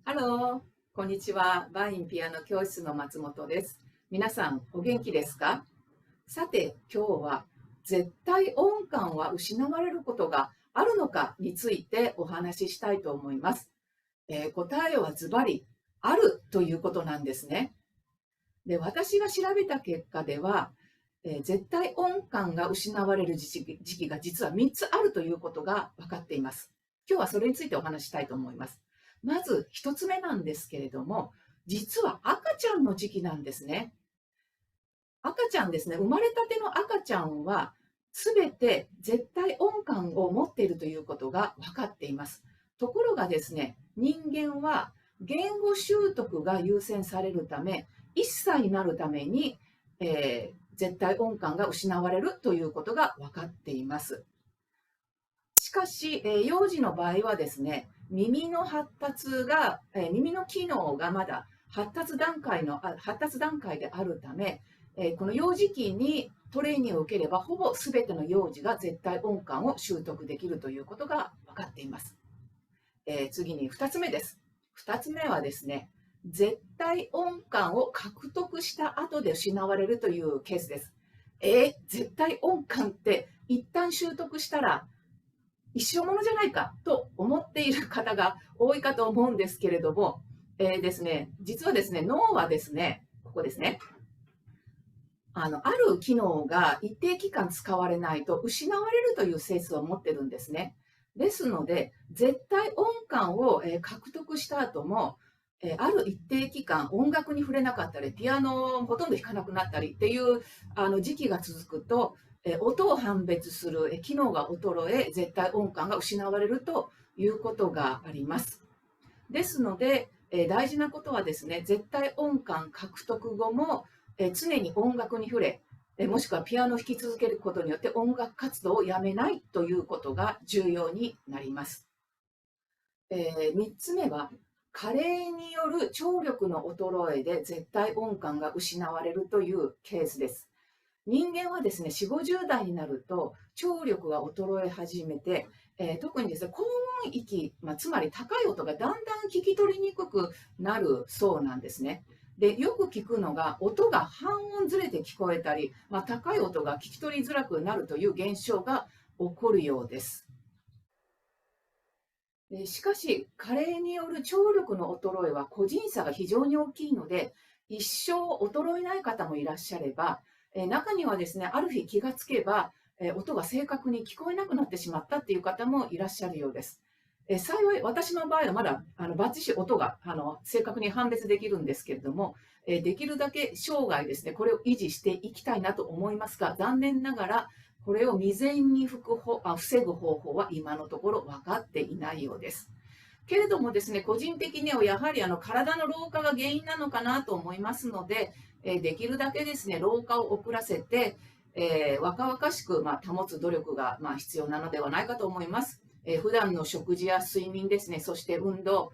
ハロー、こんにちは。バインピアノ教室の松本です。皆さん、お元気ですか？さて、今日は絶対音感は失われることがあるのかについてお話ししたいと思います。答えはズバリ、あるということなんですね。で、私が調べた結果では、絶対音感が失われる時期が実は3つあるということが分かっています。今日はそれについてお話ししたいと思います。まず1つ目なんですけれども、実は赤ちゃんの時期なんですね。赤ちゃんですね、生まれたての赤ちゃんは、すべて絶対音感を持っているということが分かっています。ところがですね、人間は言語習得が優先されるため、1歳になるために、絶対音感が失われるということが分かっています。しかし、幼児の場合はですね、耳の機能がまだ発達段階であるため、この幼児期にトレーニングを受ければ、ほぼ全ての幼児が絶対音感を習得できるということが分かっています。次に2つ目です。2つ目はですね、絶対音感を獲得した後で失われるというケースです。絶対音感って一旦習得したら一生ものじゃないかと思っている方が多いかと思うんですけれども、ですね、実はですね、脳はですね、ここですね、ある機能が一定期間使われないと失われるという性質を持ってるんですね。ですので、絶対音感を獲得した後も、ある一定期間音楽に触れなかったり、ピアノをほとんど弾かなくなったりっていう時期が続くと、音を判別する機能が衰え、絶対音感が失われるということがあります。ですので、大事なことはですね、絶対音感獲得後も、常に音楽に触れ、もしくはピアノを弾き続けることによって音楽活動をやめないということが重要になります。3つ目は、加齢による聴力の衰えで絶対音感が失われるというケースです。人間はですね、4、50代になると聴力が衰え始めて、特にですね、高音域、つまり高い音がだんだん聞き取りにくくなるそうなんですね。で、よく聞くのが、音が半音ずれて聞こえたり、高い音が聞き取りづらくなるという現象が起こるようです。しかし、加齢による聴力の衰えは個人差が非常に大きいので、一生衰えない方もいらっしゃれば、中にはですね、ある日気がつけば、音が正確に聞こえなくなってしまったっていう方もいらっしゃるようです。幸い、私の場合はまだバッチシ音が正確に判別できるんですけれども、できるだけ生涯ですね、これを維持していきたいなと思いますが、残念ながらこれを未然に防ぐ方法は今のところ分かっていないようです。けれどもですね、個人的にはやはり体の老化が原因なのかなと思いますので、できるだけですね、老化を遅らせて、若々しく、保つ努力が、必要なのではないかと思います。普段の食事や睡眠ですね、そして運動、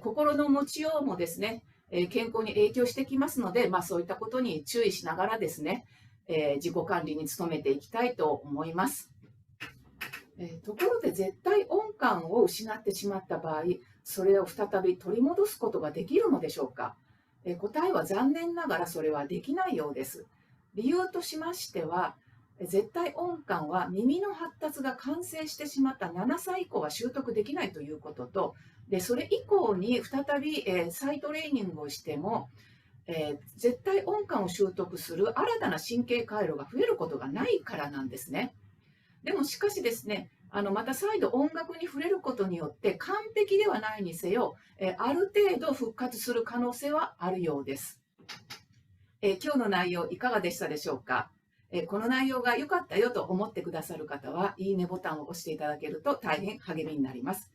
心の持ちようもですね、健康に影響してきますので、そういったことに注意しながらですね、自己管理に努めていきたいと思います。ところで絶対音感を失ってしまった場合、それを再び取り戻すことができるのでしょうか？答えは残念ながらそれはできないようです。理由としましては、絶対音感は耳の発達が完成してしまった7歳以降は習得できないということと、でそれ以降に再び、再トレーニングをしても、絶対音感を習得する新たな神経回路が増えることがないからなんですね。でもしかしですね、また再度音楽に触れることによって完璧ではないにせよ、ある程度復活する可能性はあるようです。今日の内容いかがでしたでしょうか？この内容が良かったよと思ってくださる方は、いいねボタンを押していただけると大変励みになります。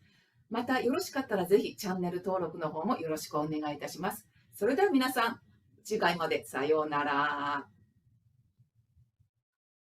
またよろしかったらぜひチャンネル登録の方もよろしくお願いいたします。それでは皆さん、次回までさようなら。